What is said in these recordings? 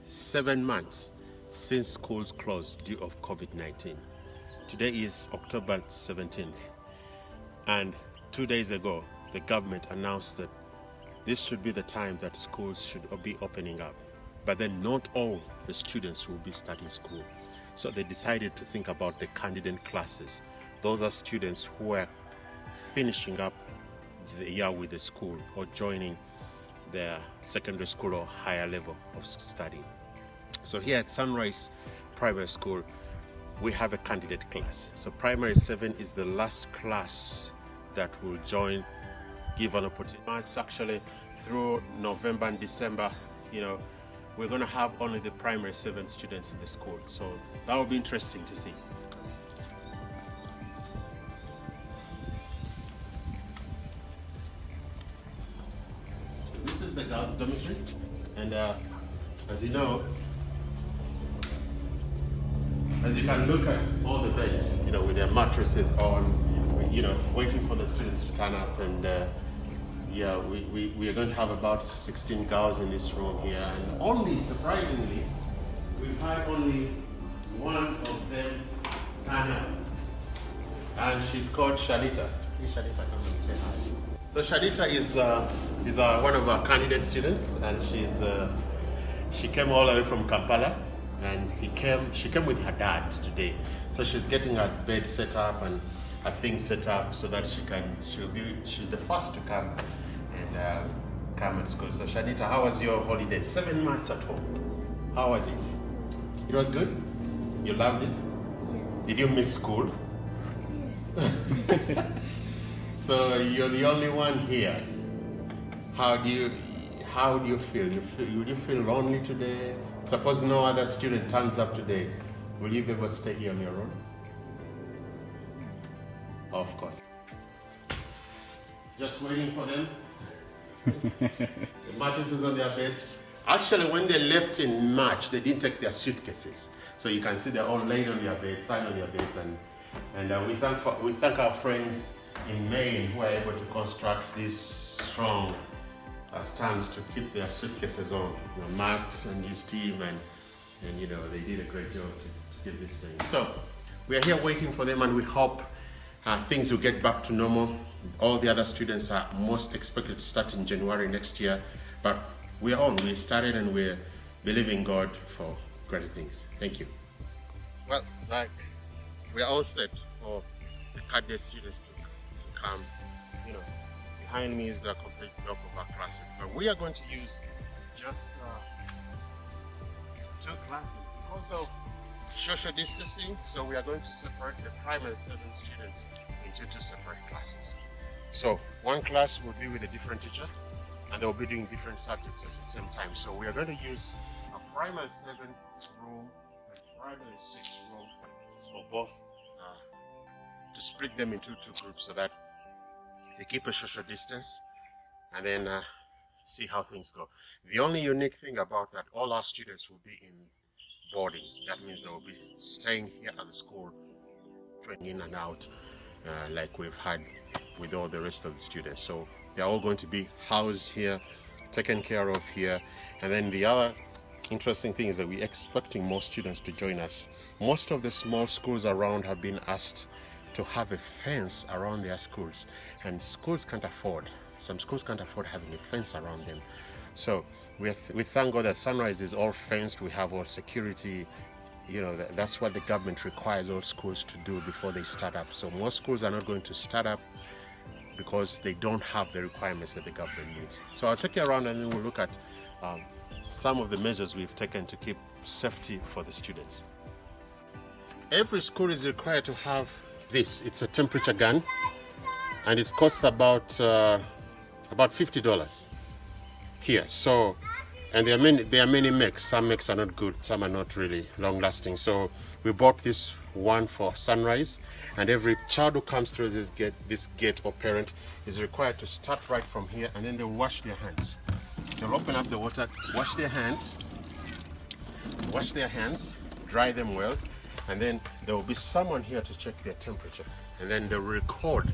7 months since schools closed due of COVID-19. Today is October 17th, and 2 days ago the government announced that this should be the time that schools should be opening up. But then not all the students will be starting school. So they decided to think about the candidate classes. Those are students who are finishing up the year with the school or joining their secondary school or higher level of study. So here at Sunrise Primary School, we have a candidate class. So primary 7 is the last class that will join, give an opportunity. It's actually through November and December, we're going to have only the primary 7 students in the school. So that will be interesting to see. So this is the girls' dormitory, and as you know, as you can look at all the beds, with their mattresses on, waiting for the students to turn up. And we are going to have about 16 girls in this room here. And only, surprisingly, we've had only one of them turn up. And she's called Shalita. Hey, Shalita, come and say hi. So Shalita is one of our candidate students, and she came all the way from Kampala. And she came with her dad today. So she's getting her bed set up and her things set up so that she's the first to come and come at school. So Shanita, how was your holiday? 7 months at home. How was it? It was good? You loved it? Yes. Did you miss school? Yes. So you're the only one here. How do you feel? Would you feel lonely today? Suppose no other student turns up today. Will you be able to stay here on your own? Oh, of course. Just waiting for them. The mattresses on their beds. Actually, when they left in March, they didn't take their suitcases. So you can see they're all laid on their beds, lying on their beds, and we thank our friends in Maine who are able to construct these strong stands to keep their suitcases on. Max and his team, and they did a great job to get this thing. So we are here waiting for them, and we hope things will get back to normal. All the other students are most expected to start in January next year, but we started, and we're believing God for great things. Thank you. Well, we're all set for the candidate students to come. Behind me is the complete block of our classes, but we are going to use just 2 classes because of social distancing. So we are going to separate the primary 7 students into 2 separate classes. So one class will be with a different teacher, and they'll be doing different subjects at the same time. So we are going to use a primary 7 room and primary 6 room for both to split them into 2 groups so that they keep a social distance, and then see how things go. The only unique thing about that, all our students will be in boardings. That means they will be staying here at the school, in and out, like we've had with all the rest of the students. So they're all going to be housed here, taken care of here. And then the other interesting thing is that we're expecting more students to join us. Most of the small schools around have been asked to have a fence around their schools, and schools can't afford. Some schools can't afford having a fence around them. So we thank God that Sunrise is all fenced. We have all security. That's what the government requires all schools to do before they start up. So most schools are not going to start up because they don't have the requirements that the government needs. So I'll take you around, and then we'll look at some of the measures we've taken to keep safety for the students. Every school is required to have this. It's a temperature gun, and it costs about $50 here. So, and there are many makes. Some makes are not good, some are not really long lasting. So we bought this one for Sunrise, and every child who comes through this gate or parent is required to start right from here, and then they'll wash their hands. They'll open up the water, wash their hands, dry them well, and then there will be someone here to check their temperature, and then they'll record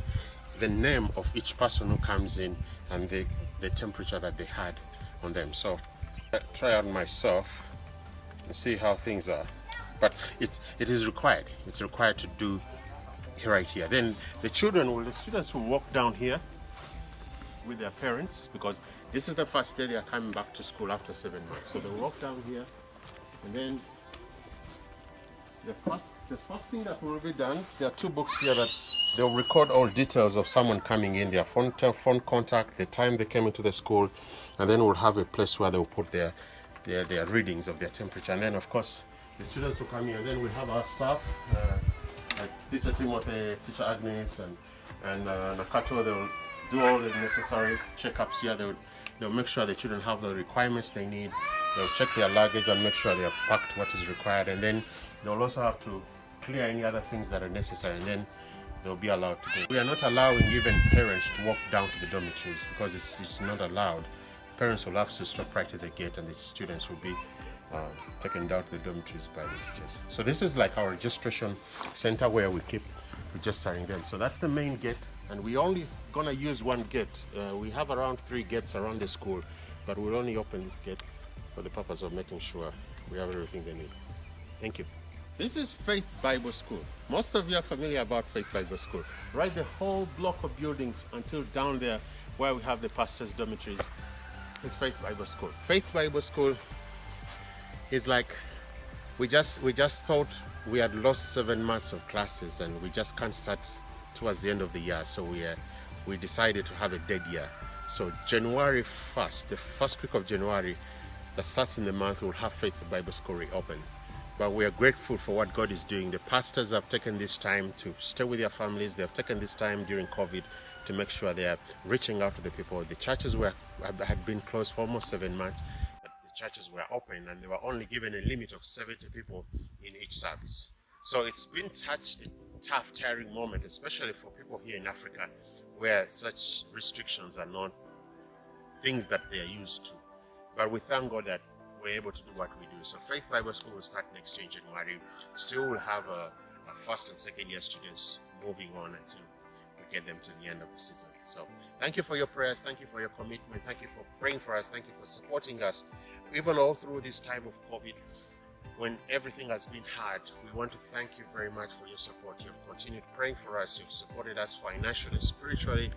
the name of each person who comes in and the temperature that they had on them. So try out myself. and see how things are. But it is required. It's required to do right here. Then the students will walk down here with their parents, because this is the first day they are coming back to school after 7 months. So they'll walk down here, and then the first thing that will be done, there are two books here that they'll record all details of someone coming in, their phone contact, the time they came into the school, and then we'll have a place where they'll put their readings of their temperature. And then of course the students will come here, and then we have our staff, like Teacher Timothy, Teacher Agnes, and Nakato. They'll do all the necessary checkups here. They'll make sure the children have the requirements they need. They'll check their luggage and make sure they have packed what is required, and then they'll also have to clear any other things that are necessary, and then they'll be allowed to go. We are not allowing even parents to walk down to the dormitories, because it's not allowed. Parents will have to stop right at the gate, and the students will be taken down to the dormitories by the teachers. So this is like our registration center where we keep registering them. So that's the main gate, and we only gonna use one gate. We have around 3 gates around the school, but we'll only open this gate for the purpose of making sure we have everything they need. Thank you. This is Faith Bible School. Most of you are familiar about Faith Bible School. Right, the whole block of buildings until down there where we have the pastors' dormitories is Faith Bible School. Faith Bible School is like, we just thought we had lost 7 months of classes, and we just can't start towards the end of the year. So we decided to have a dead year. So January 1st, the first week of January, that starts in the month, we'll have Faith Bible School reopen. But we are grateful for what God is doing. The pastors have taken this time to stay with their families. They have taken this time during COVID to make sure they are reaching out to the people. The churches had been closed for almost 7 months, but the churches were open, and they were only given a limit of 70 people in each service. So it's been such a tough, tiring moment, especially for people here in Africa, where such restrictions are not things that they are used to. But we thank God that we're able to do what we do. So Faith Bible School will start next year in January. Still will have a first and second year students moving on until we get them to the end of the season. So thank you for your prayers. Thank you for your commitment. Thank you for praying for us. Thank you for supporting us. Even all through this time of COVID, when everything has been hard, we want to thank you very much for your support. You've continued praying for us. You've supported us financially, spiritually,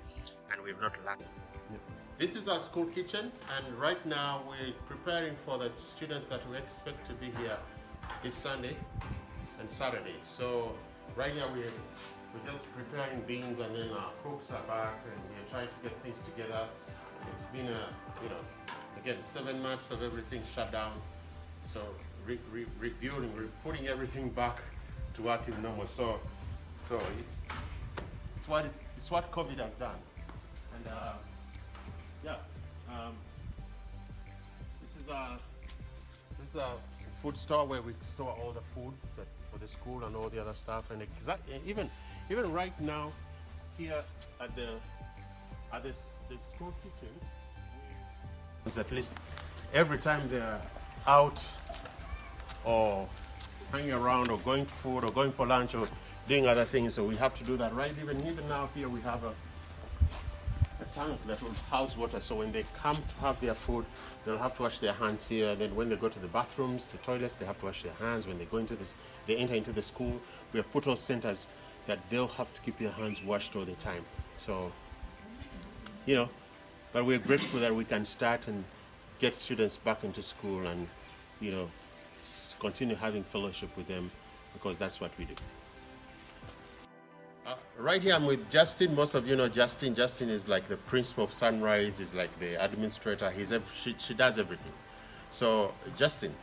and we've not lacked. Yes. This is our school kitchen, and right now we're preparing for the students that we expect to be here this Sunday and Saturday. So right now we're just preparing beans, and then our cooks are back, and we're trying to get things together. It's been again 7 months of everything shut down, so rebuilding, putting everything back to working normal. So it's what COVID has done, and this is a food store where we store all the foods for the school and all the other stuff. And even right now, here at the school kitchen, at least every time they're out or hanging around or going to food or going for lunch or doing other things, so we have to do that. Right, even now here we have a tank that will house water, so when they come to have their food, they'll have to wash their hands here. Then when they go to the bathrooms, the toilets, they have to wash their hands. When they enter into the school, we have put all centers that they'll have to keep their hands washed all the time. So, but we're grateful that we can start and get students back into school and, continue having fellowship with them, because that's what we do. Right here I'm with Justin. Most of you know Justin. Justin is like the principal of Sunrise. He's like the administrator. She does everything. So Justin,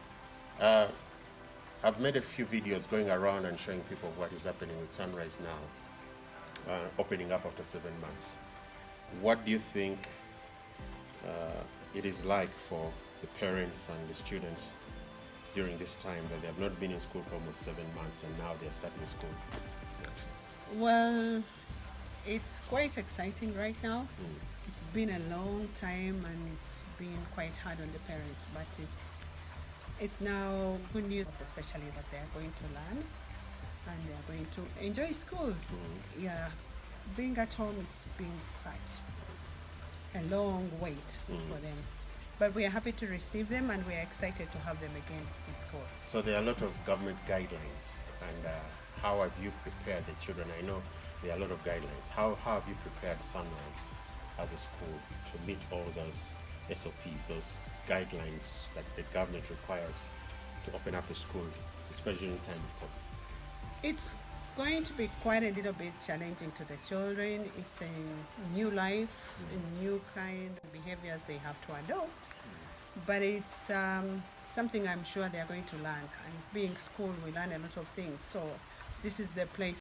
I've made a few videos going around and showing people what is happening with Sunrise now, opening up after 7 months. What do you think it is like for the parents and the students during this time that they have not been in school for almost 7 months, and now they're starting school? Well, it's quite exciting right now. It's been a long time, and it's been quite hard on the parents, but it's now good news, especially that they're going to learn and they're going to enjoy school. Yeah, being at home has been such a long wait for them. But we are happy to receive them and we are excited to have them again in school. So there are a lot of government guidelines, and how have you prepared the children? I know there are a lot of guidelines. How have you prepared Sunrise as a school to meet all those SOPs, those guidelines that the government requires to open up a school, especially in time of COVID? It's going to be quite a little bit challenging to the children. It's a new life, a new kind of behaviors they have to adopt. But it's something I'm sure they are going to learn. And being school, we learn a lot of things. So this is the place